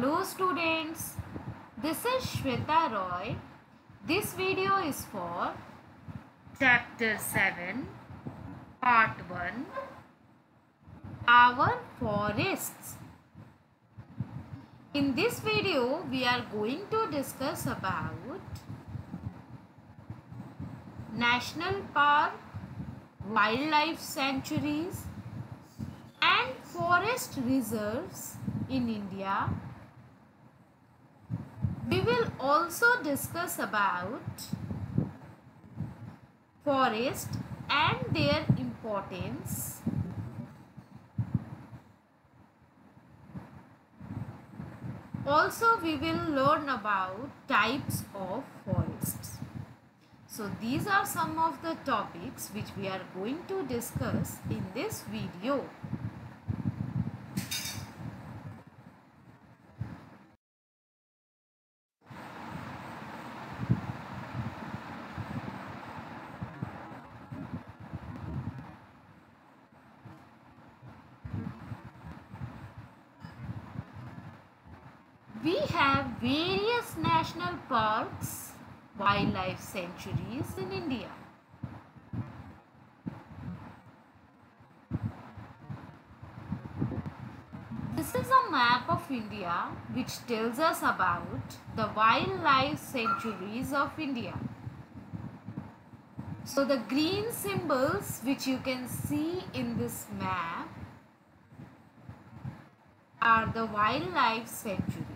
Hello students, this is Shweta Roy. This video is for Chapter 7, Part 1, Our Forests. In this video, we are going to discuss about National Park, Wildlife Sanctuaries and Forest Reserves in India. We will also discuss about forest and their importance. Also, we will learn about types of forests. So, these are some of the topics which we are going to discuss in this video. We have various national parks, wildlife sanctuaries in India. This is a map of India which tells us about the wildlife sanctuaries of India. So the green symbols which you can see in this map are the wildlife sanctuaries.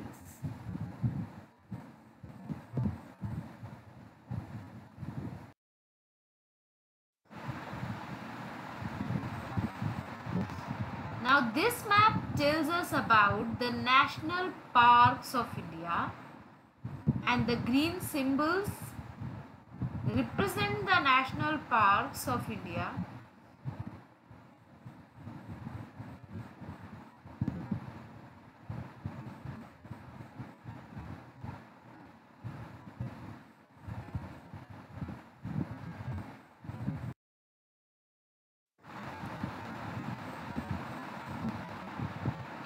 Now this map tells us about the national parks of India, and the green symbols represent the national parks of India.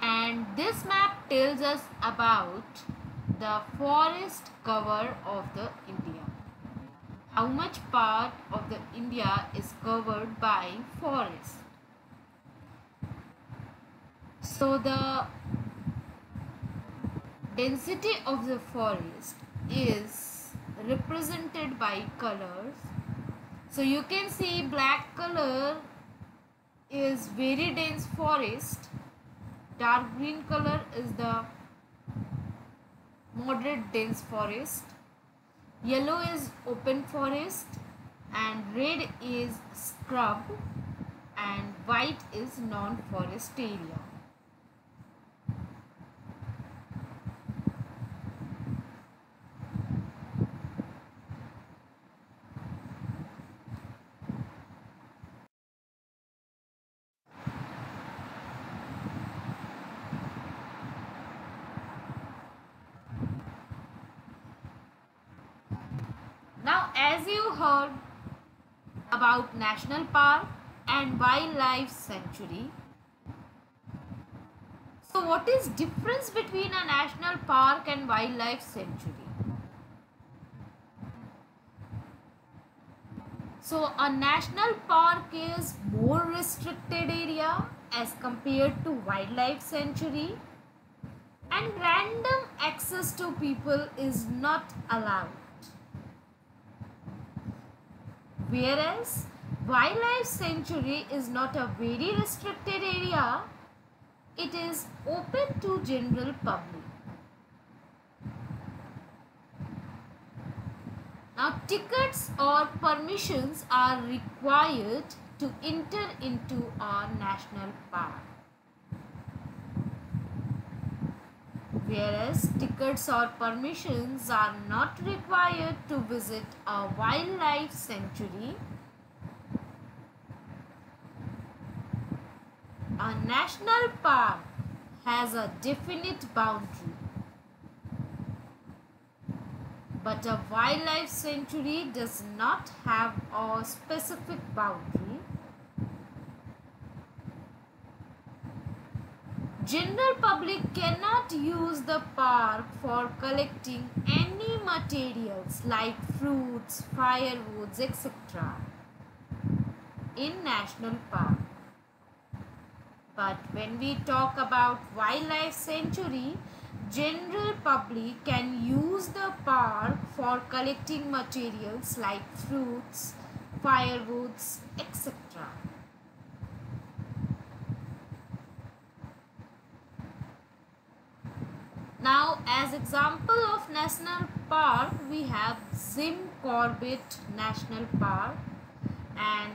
And this map tells us about the forest cover of the India. How much part of the India is covered by forest. So the density of the forest is represented by colors. So you can see black color is very dense forest. Dark green color is the moderate dense forest. Yellow is open forest, and red is scrub, and white is non-forest area. Now, as you heard about National Park and Wildlife Sanctuary, so what is difference between a National Park and Wildlife Sanctuary? So, a National Park is more restricted area as compared to Wildlife Sanctuary, and random access to people is not allowed. Whereas wildlife sanctuary is not a very restricted area, it is open to general public. Now tickets or permissions are required to enter into a national park. Whereas tickets or permissions are not required to visit a wildlife sanctuary. A national park has a definite boundary, but a wildlife sanctuary does not have a specific boundary. General public cannot use the park for collecting any materials like fruits, firewoods, etc. in national park. But when we talk about wildlife sanctuary, general public can use the park for collecting materials like fruits, firewoods, etc. Now, as example of national park, we have Jim Corbett National Park, and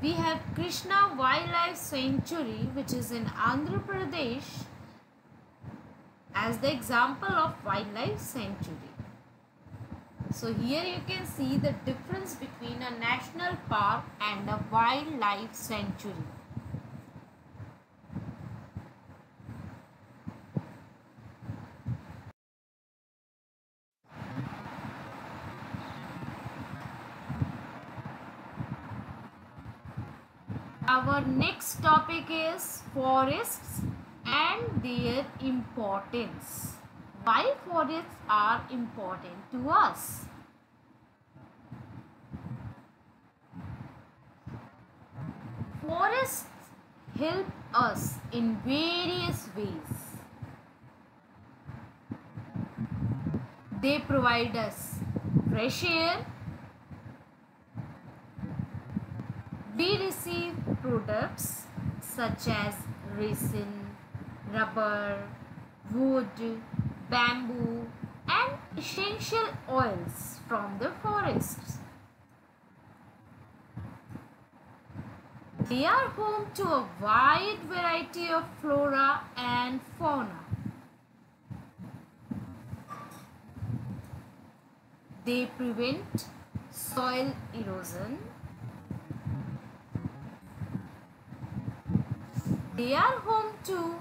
we have Krishna Wildlife Sanctuary, which is in Andhra Pradesh, as the example of wildlife sanctuary. So here you can see the difference between a national park and a wildlife sanctuary. Our next topic is forests and their importance. Why forests are important to us? Forests help us in various ways. They provide us fresh air. We receive products such as resin, rubber, wood, bamboo, and essential oils from the forests. They are home to a wide variety of flora and fauna. They prevent soil erosion. They are home to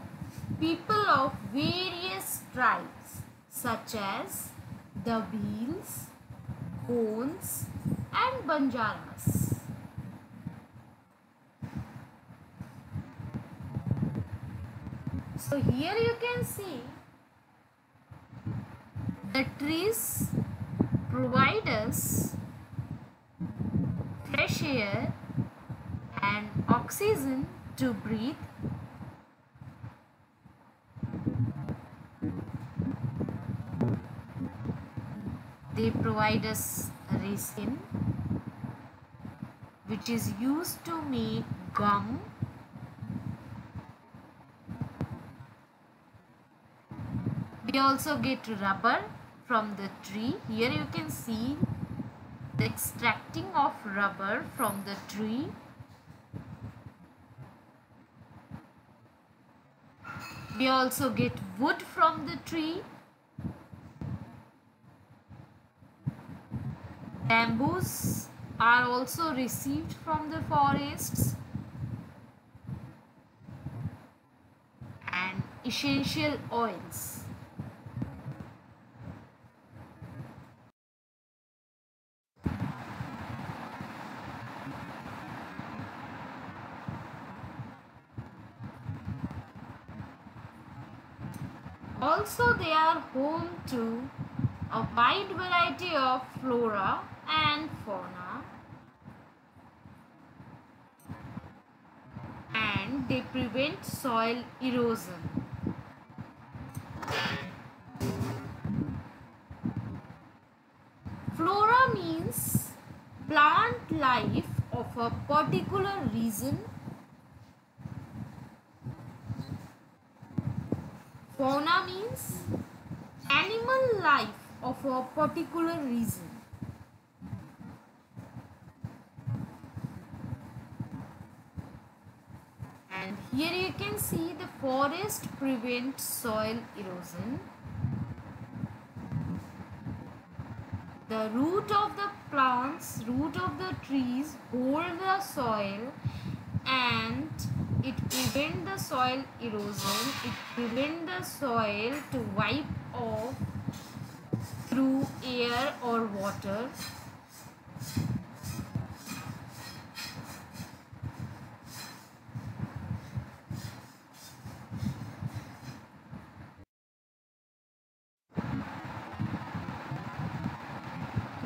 people of various tribes such as the Bhils, Gonds, and Banjaras. So here you can see the trees provide us fresh air and oxygen to breathe. They provide us resin, which is used to make gum. We also get rubber from the tree. Here you can see the extracting of rubber from the tree. We also get wood from the tree. Bamboos are also received from the forests, and essential oils. Also, they are home to a wide variety of flora and fauna, and they prevent soil erosion. Flora means plant life of a particular region. Fauna means animal life of a particular region. And here you can see the forest prevents soil erosion. The root of the plants, root of the trees hold the soil, and it prevents the soil erosion. It prevents the soil to wipe off through air or water.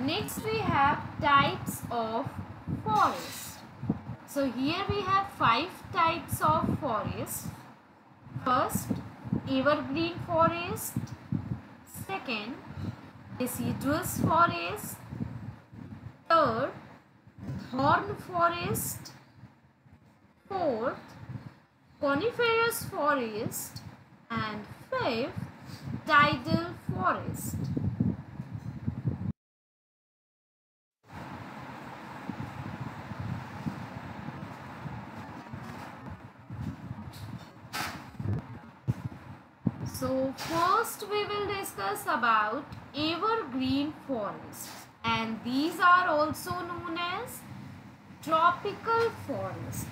Next we have types of forest. So here we have 5 types of forest. First, evergreen forest. Second, deciduous forest. Third, thorn forest. Fourth, coniferous forest. And fifth, tidal forest. So first we will discuss about evergreen forests, and these are also known as tropical forest.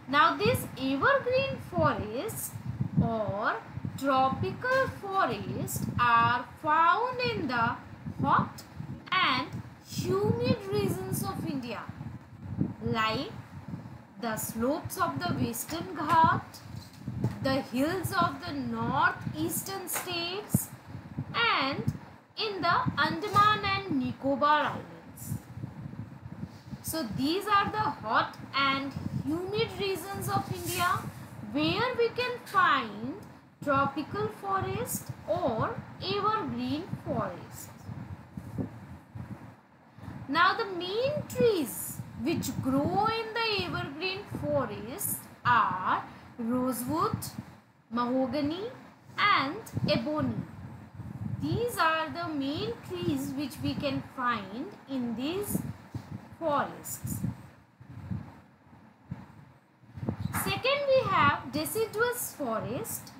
Now this evergreen forest or tropical forest are found in the hot and humid regions of India, like the slopes of the Western Ghat, the hills of the northeastern states, and in the Andaman and Nicobar Islands. So these are the hot and humid regions of India where we can find tropical forest or evergreen forest. Now the main trees which grow in the evergreen forest are rosewood, mahogany and ebony. These are the main trees which we can find in these forests. Second, we have deciduous forest.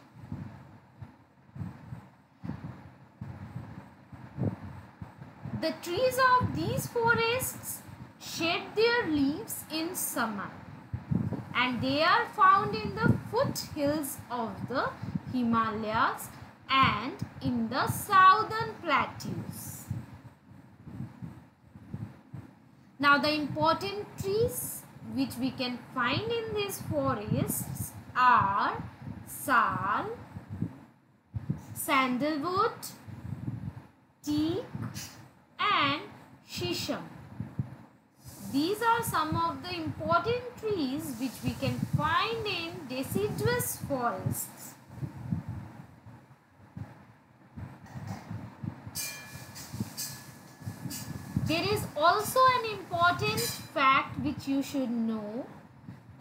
The trees of these forests shed their leaves in summer, and they are found in the foothills of the Himalayas and in the southern plateaus. Now the important trees which we can find in these forests are sal, sandalwood, teak and shisham. These are some of the important trees which we can find in deciduous forests. There is also an important fact which you should know.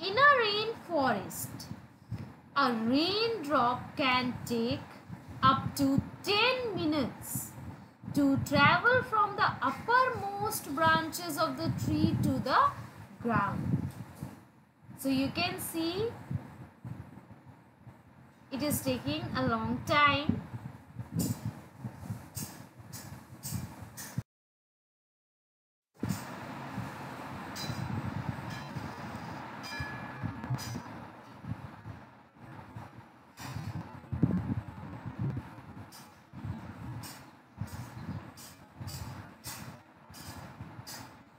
In a rainforest, a raindrop can take up to 10 minutes to travel from the uppermost branches of the tree to the ground. So you can see it is taking a long time.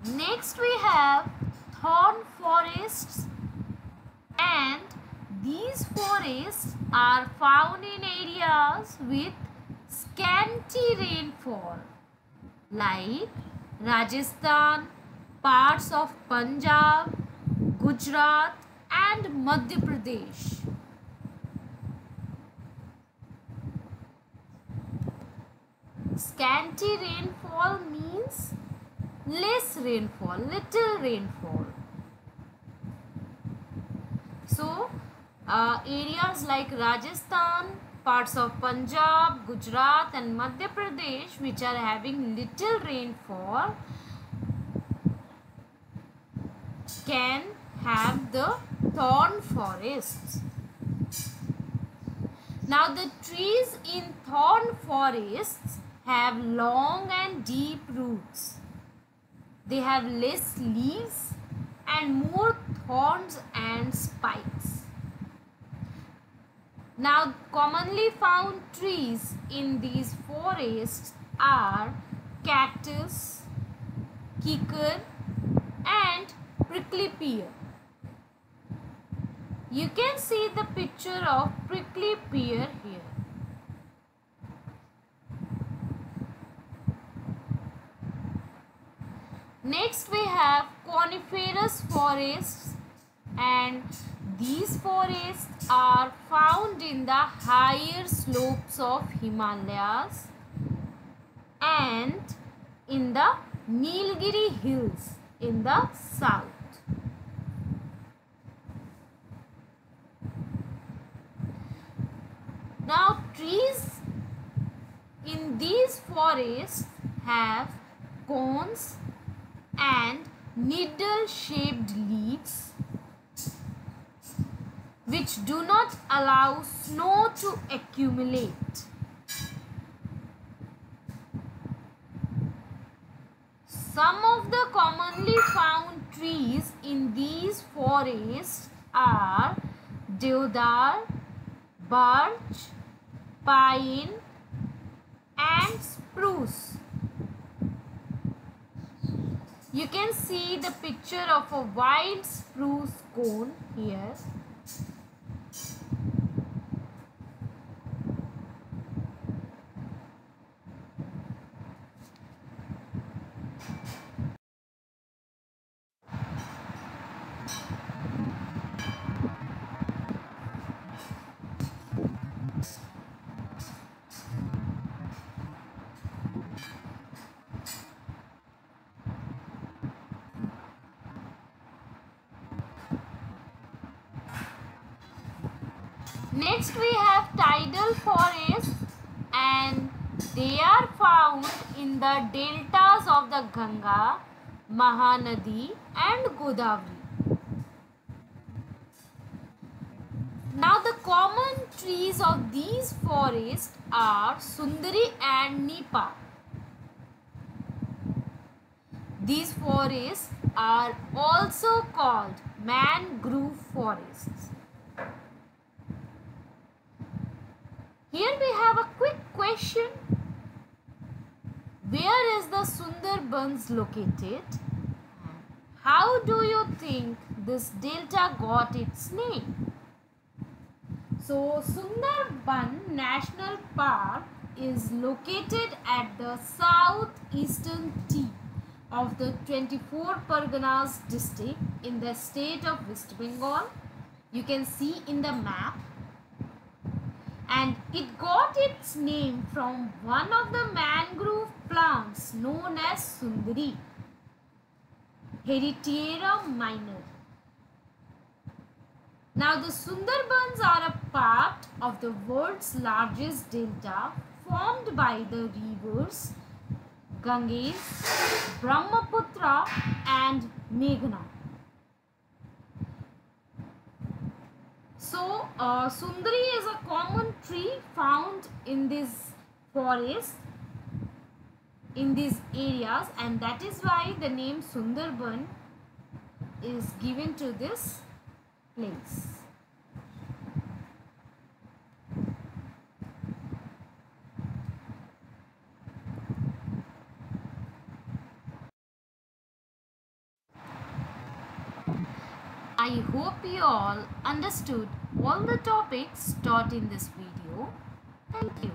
Next we have thorn forests, and these forests are found in areas with scanty rainfall like Rajasthan, parts of Punjab, Gujarat and Madhya Pradesh. Scanty rainfall means less rainfall, little rainfall. So areas like Rajasthan, parts of Punjab, Gujarat and Madhya Pradesh which are having little rainfall can have the thorn forests. Now the trees in thorn forests have long and deep roots. They have less leaves and more thorns and spikes. Now commonly found trees in these forests are cactus, kikar and prickly pear. You can see the picture of prickly pear here. Next we have coniferous forests, and these forests are found in the higher slopes of Himalayas and in the Nilgiri hills in the south. Now trees in these forests have cones and needle shaped leaves which do not allow snow to accumulate. Some of the commonly found trees in these forests are deodar, birch, pine and spruce. You can see the picture of a wild spruce cone here. Next we have tidal forests, and they are found in the deltas of the Ganga, Mahanadi and Godavari. Now the common trees of these forests are Sundari and Nipa. These forests are also called mangrove forests. Here we have a quick question. Where is the Sundarbans located? How do you think this delta got its name? So Sundarban National Park is located at the southeastern tip of the 24 Parganas district in the state of West Bengal. You can see in the map. And it got its name from one of the mangrove plants known as Sundari, Heritiera minor. Now the Sundarbans are a part of the world's largest delta formed by the rivers Ganges, Brahmaputra and Meghna. So, Sundari is a common tree found in this forest, in these areas, and that is why the name Sundarban is given to this place. I hope you all understood all the topics taught in this video. Thank you.